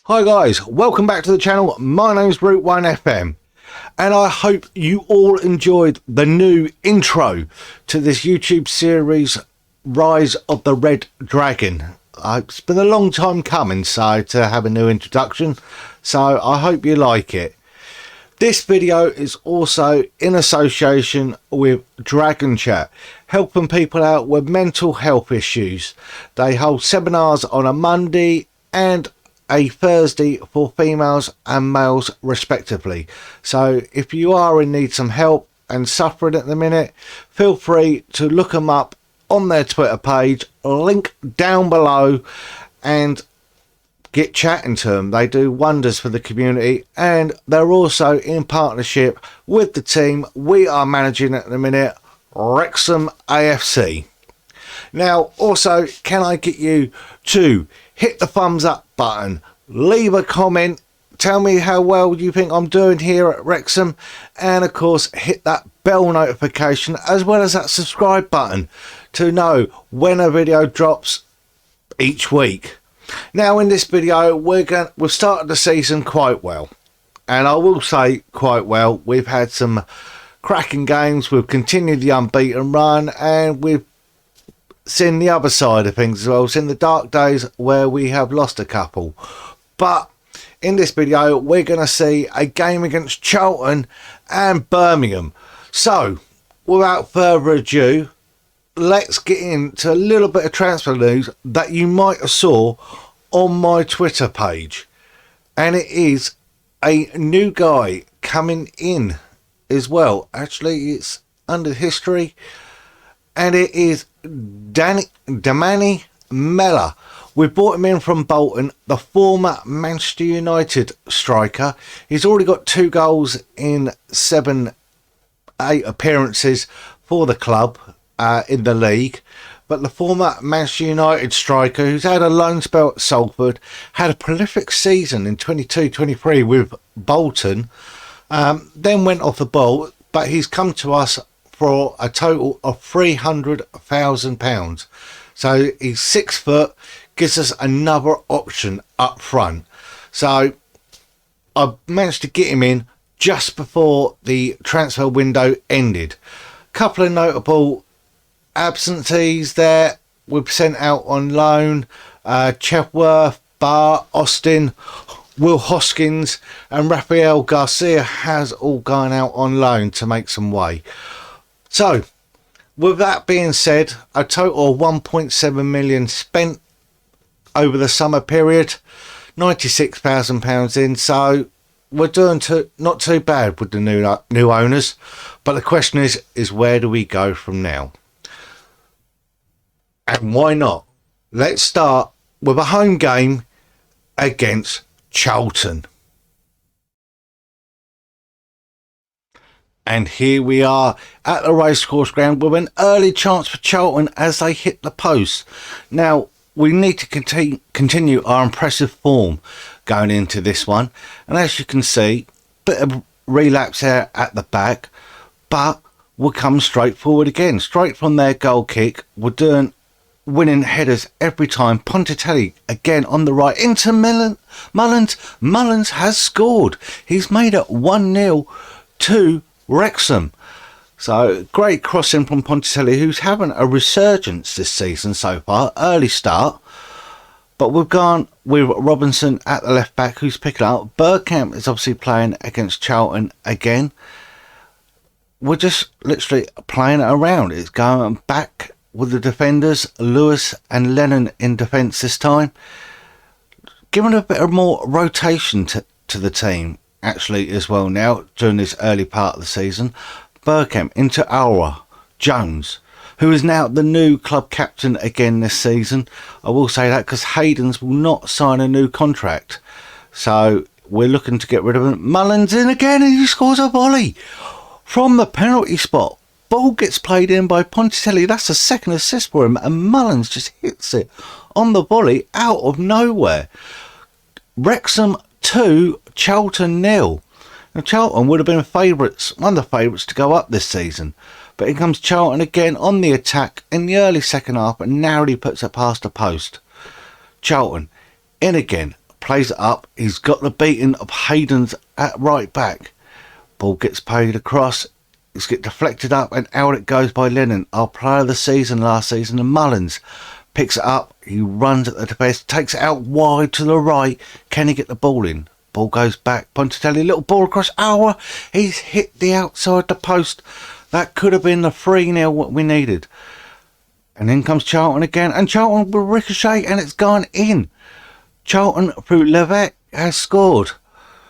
Hi guys, welcome back to the channel. My name's Route 1 FM and I hope you all enjoyed the new intro to this YouTube series, Rise of the Red Dragon. It's been a long time coming to have a new introduction, so I hope you like it. This video is also in association with Dragon Chat, helping people out with mental health issues. They hold seminars on a Monday and a Thursday for females and males respectively. So if you are in need some help and suffering at the minute, feel free to look them up on their Twitter page, link down below, and get chatting to them. They do wonders for the community, and they're also in partnership with the team we are managing at the minute, Wrexham AFC. Now also, can I get you to hit the thumbs up button, leave a comment, tell me how well you think I'm doing here at Wrexham, and of course hit that bell notification as well as that subscribe button to know when a video drops each week. Now in this video we've started the season quite well, and I will say quite well. We've had some cracking games, we've continued the unbeaten run, and we've seen the other side of things as well, seen the dark days where we have lost a couple. But in this video we're going to see a game against Charlton and Birmingham. So without further ado, let's get into a little bit of transfer news that you might have saw on my Twitter page, and it is a new guy coming in as well. Actually, it's under history, and it is Damani Mellor. We brought him in from Bolton, the former Manchester United striker. He's already got 2 goals in 7-8 appearances for the club in the league. But the former Manchester United striker, who's had a loan spell at Salford, had a prolific season in 22-23 with Bolton, then went off the ball, but he's come to us for a total of £300,000. So he's 6 foot, gives us another option up front. So I managed to get him in just before the transfer window ended. Couple of notable absentees there. We've sent out on loan Chepworth, Barr, Austin, Will Hoskins and Rafael Garcia has all gone out on loan to make some way. So with that being said, a total of 1.7 million spent over the summer period, £96,000 in, so we're doing not too bad with the new owners. But the question is where do we go from now? And why not? Let's start with a home game against Charlton. And here we are at the racecourse ground with an early chance for Charlton as they hit the post. Now we need to continue our impressive form going into this one, and as you can see, bit of relapse here at the back, but we'll come straight forward again, straight from their goal kick. We're doing winning headers every time. Ponticelli again on the right into Mullins. Mullins has scored. He's made it 1-0 to Wrexham. So great crossing from Ponticelli, who's having a resurgence this season so far. Early start, but we've gone with Robinson at the left back, who's picking up. Bergkamp is obviously playing against Charlton again. We're just literally playing it around. It's going back with the defenders, Lewis and Lennon in defence this time, giving a bit of more rotation to the team actually as well now during this early part of the season. Bergkamp into Aura Jones, who is now the new club captain again this season. I will say that because Hayden's will not sign a new contract, so we're looking to get rid of him. Mullins in again, and he scores a volley from the penalty spot. Ball gets played in by Ponticelli. That's a second assist for him, and Mullins just hits it on the volley out of nowhere. Wrexham 2, Charlton 0. Now Charlton would have been favourites, one of the favourites to go up this season, but in comes Charlton again on the attack in the early second half and narrowly puts it past the post. Charlton in again, plays it up. He's got the beating of Hayden's at right back. Ball gets played across. It's get deflected up and out it goes by Lennon, our player of the season last season. And Mullins picks it up. He runs at the defence, takes it out wide to the right. Can he get the ball in? Ball goes back. Pontelli, little ball across. He's hit the outside the post. That could have been the 3-0 what we needed. And in comes Charlton again. And Charlton will ricochet and it's gone in. Charlton through Levesque has scored.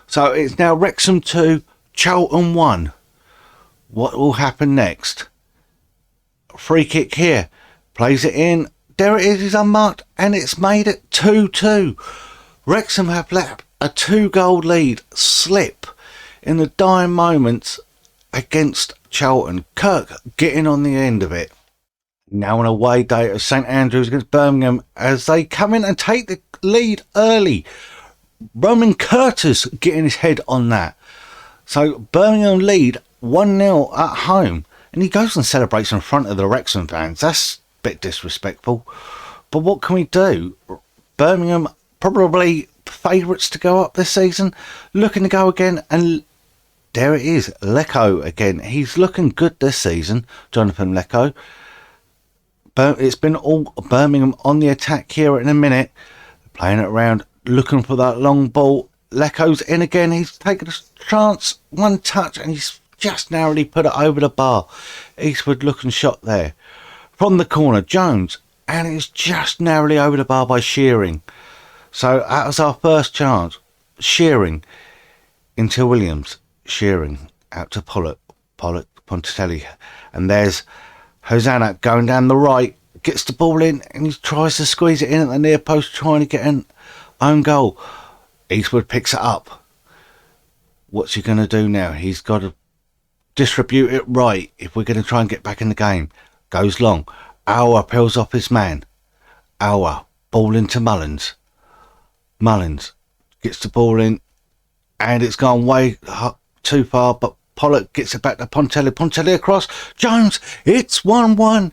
So it's now Wrexham 2, Charlton 1. What will happen next? Free kick here. Plays it in. There it is, it's unmarked. And it's made it 2-2. Wrexham have let a 2-goal lead slip in the dying moments against Charlton. Kirk getting on the end of it. Now an away day at St Andrews against Birmingham as they come in and take the lead early. Roman Curtis getting his head on that. So Birmingham lead 1-0 at home. And he goes and celebrates in front of the Wrexham fans. That's a bit disrespectful. But what can we do? Birmingham probably favourites to go up this season. Looking to go again. And there it is. Lecco again. He's looking good this season. Jonathan Lecco. It's been all Birmingham on the attack here in a minute. Playing it around, looking for that long ball. Lecco's in again. He's taken a chance, one touch, and he's just narrowly put it over the bar. Eastwood looking shot there. From the corner, Jones, and it's just narrowly over the bar by Shearing. So that was our first chance. Shearing into Williams. Shearing out to Pollock, Pontelli. And there's Hosanna going down the right, gets the ball in and he tries to squeeze it in at the near post, trying to get an own goal. Eastwood picks it up. What's he going to do now? He's got to distribute it right if we're going to try and get back in the game. Goes long. Auer peels off his man. Auer, ball into Mullins. Mullins gets the ball in and it's gone way too far, but Pollock gets it back to Pontelli. Pontelli across. Jones. It's 1-1.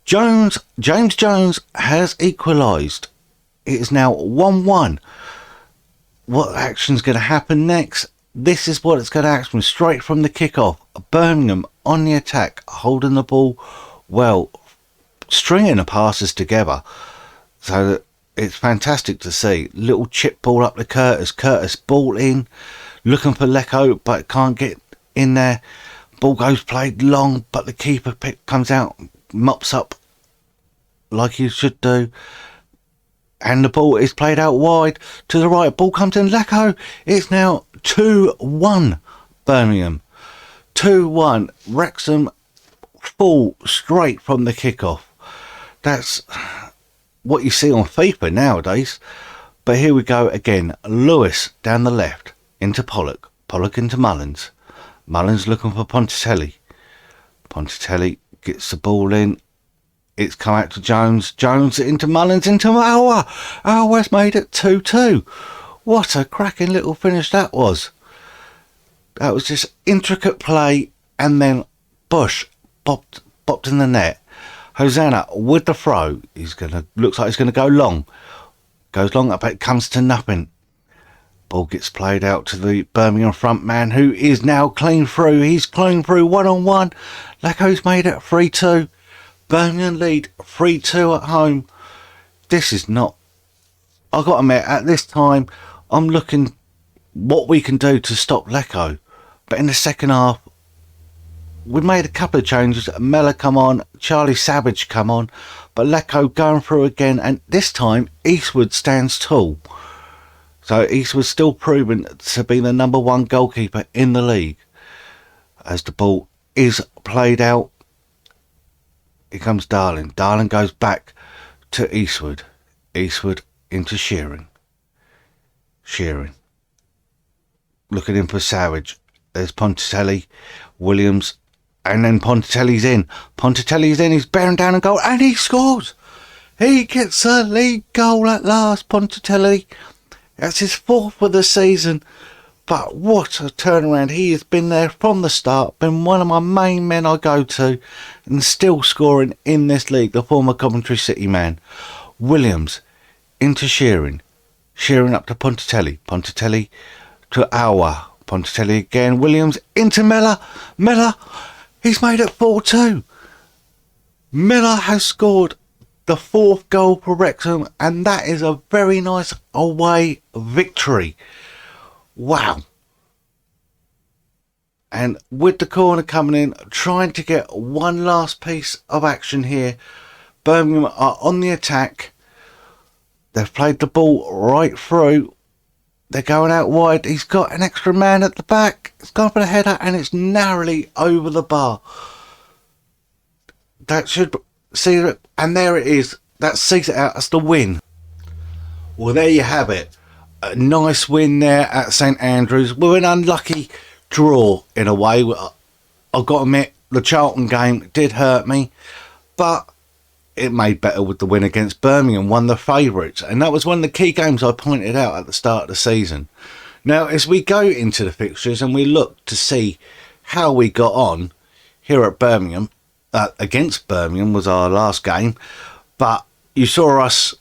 James Jones has equalised. It is now 1-1. What action's going to happen next? This is what it's going to happen straight from the kickoff. Birmingham on the attack, holding the ball well, stringing the passes together. So that it's fantastic to see. Little chip ball up to Curtis. Curtis ball in, looking for Lecco, but can't get in there. Ball goes played long, but the keeper comes out, mops up like he should do. And the ball is played out wide to the right. Ball comes in Lecco. It's now 2-1 Birmingham. 2-1. Wrexham fall straight from the kickoff. That's what you see on FIFA nowadays. But here we go again. Lewis down the left into Pollock. Pollock into Mullins. Mullins looking for Pontelli. Pontelli gets the ball in. It's come out to Jones. Jones into Mullins into Auer. Auer's made it 2-2. What a cracking little finish that was. That was just intricate play, and then Bush bopped in the net. Hosanna with the throw. Looks like he's gonna go long. Goes long, but it comes to nothing. Ball gets played out to the Birmingham front man, who is now clean through. He's clean through 1-on-1. Lecco's made it 3-2. Birmingham lead 3-2 at home. This is not... I've got to admit, at this time, I'm looking what we can do to stop Lecco. But in the second half, we made a couple of changes. Mellor come on, Charlie Savage come on, but Lecco going through again, and this time Eastwood stands tall. So Eastwood's still proven to be the number one goalkeeper in the league. As the ball is played out, here comes Darling. Darling goes back to Eastwood. Eastwood into Shearing. Shearing. Looking in for Savage. There's Pontelli, Williams, and then Pontelli's in. Pontelli's in, he's bearing down a goal, and he scores! He gets a league goal at last, Pontelli. That's his fourth for the season. But what a turnaround. He has been there from the start, been one of my main men I go to, and still scoring in this league, the former Coventry City man. Williams into Shearing. shearing up to Ponticelli. Ponticelli to Awa. Ponticelli again. Williams into Miller. Miller, he's made it 4-2. Miller has scored the 4th goal for Wrexham, and that is a very nice away victory. Wow. And with the corner coming in, trying to get one last piece of action here. Birmingham are on the attack. They've played the ball right through. They're going out wide. He's got an extra man at the back. It's gone for the header, and it's narrowly over the bar. That should see it, and there it is. That sees it out as the win. Well, there you have it. A nice win there at St Andrews. We're an unlucky draw in a way. I've got to admit, the Charlton game did hurt me, but it made better with the win against Birmingham, one of the favourites, and that was one of the key games I pointed out at the start of the season. Now, as we go into the fixtures and we look to see how we got on here at Birmingham, against Birmingham was our last game, but you saw us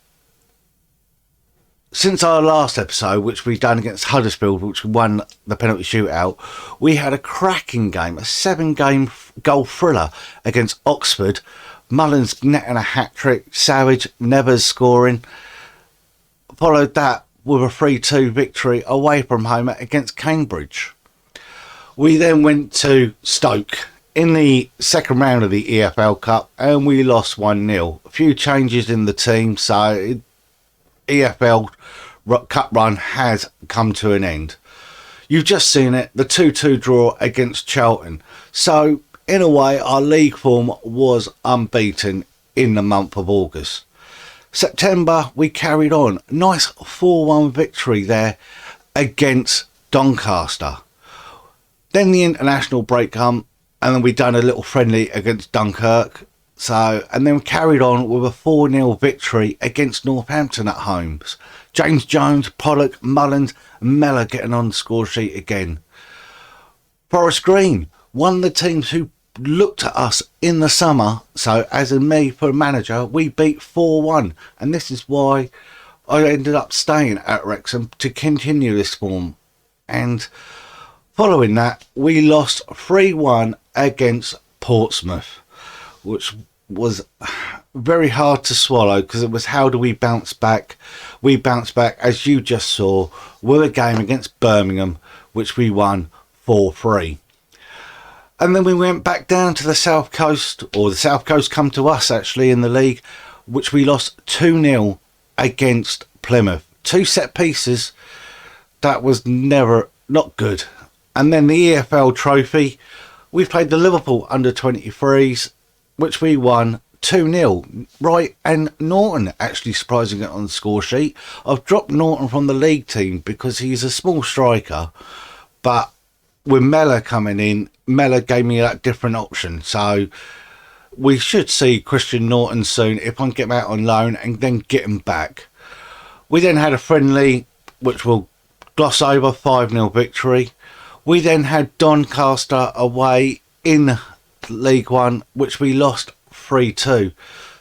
since our last episode, which we've done against Huddersfield, which we won the penalty shootout. We had a cracking game, a 7-game goal thriller against Oxford. Mullins netting a hat-trick, Savage, Nevers scoring. Followed that with a 3-2 victory away from home against Cambridge. We then went to Stoke in the second round of the EFL Cup, and we lost 1-0. A few changes in the team, so EFL Cup run has come to an end. You've just seen it, the 2-2 draw against Charlton. So, in a way, our league form was unbeaten in the month of August. September, we carried on. Nice 4-1 victory there against Doncaster. Then the international break come, and then we done a little friendly against Dunkirk. And then carried on with a 4-0 victory against Northampton at home. James Jones, Pollock, Mullins, Mellor getting on the score sheet again. Forest Green, one of the teams who looked at us in the summer, so as in me for a manager, we beat 4-1, and this is why I ended up staying at Wrexham to continue this form. And following that, we lost 3-1 against Portsmouth, which was very hard to swallow, because it was how do we bounce back. We bounced back, as you just saw, with a game against Birmingham, which we won 4-3. And then we went back down to the South Coast, or the South Coast come to us actually in the league, which we lost 2-0 against Plymouth. 2 set pieces, that was not good. And then the EFL trophy, we played the Liverpool under-23s, which we won 2-0. Right, and Norton actually surprising it on the score sheet. I've dropped Norton from the league team because he's a small striker, but with Mellor coming in, Mellor gave me that different option. So we should see Christian Norton soon if I can get him out on loan and then get him back. We then had a friendly, which we'll gloss over, 5-0 victory. We then had Doncaster away in League One, which we lost 3-2.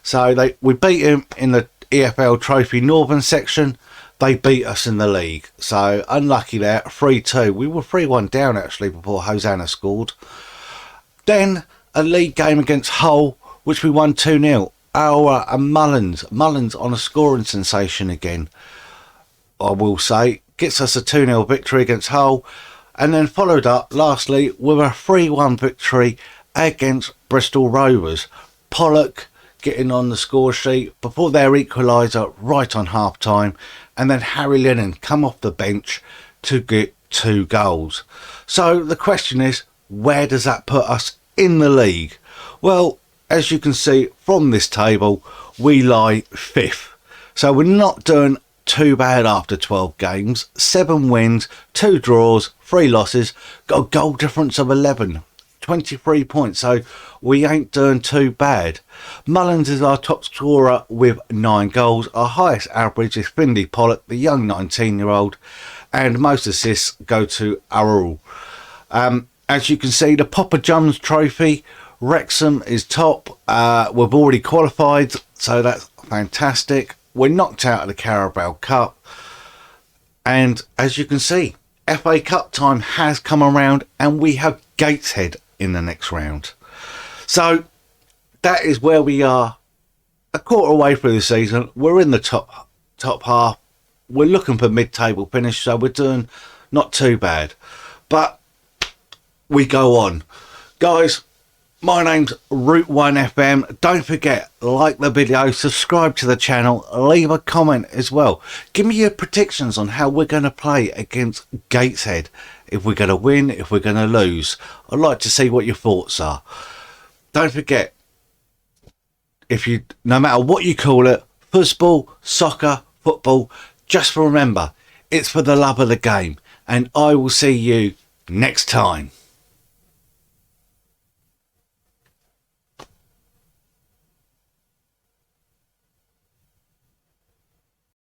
So we beat him in the EFL Trophy Northern section. They beat us in the league. So unlucky there, 3-2. We were 3-1 down actually before Hosanna scored. Then a league game against Hull, which we won 2-0. Aura and Mullins. Mullins on a scoring sensation again, I will say. Gets us a 2-0 victory against Hull. And then followed up, lastly, with a 3-1 victory against Bristol Rovers. Pollock getting on the score sheet before their equaliser right on half time. And then Harry Lennon come off the bench to get 2 goals. So the question is, where does that put us in the league? Well, as you can see from this table, we lie 5th. So we're not doing too bad after 12 games. 7 wins, 2 draws, 3 losses. Got a goal difference of 11. 23 points, so we ain't doing too bad. Mullins is our top scorer with 9 goals. Our highest average is Finley Pollock, the young 19-year-old, and most assists go to Arul. As you can see, the Papa John's Trophy, Wrexham is top. We've already qualified, so that's fantastic. We're knocked out of the Carabao Cup. And as you can see, FA Cup time has come around and we have Gateshead in the next round. So that is where we are, a quarter way through the season. We're in the top half. We're looking for mid-table finish, so we're doing not too bad. But we go on. Guys, my name's Route 1 FM. Don't forget, like the video, subscribe to the channel, leave a comment as well. Give me your predictions on how we're going to play against Gateshead. If we're going to win, if we're going to lose. I'd like to see what your thoughts are. Don't forget, no matter what you call it, football, soccer, football, just remember, it's for the love of the game. And I will see you next time.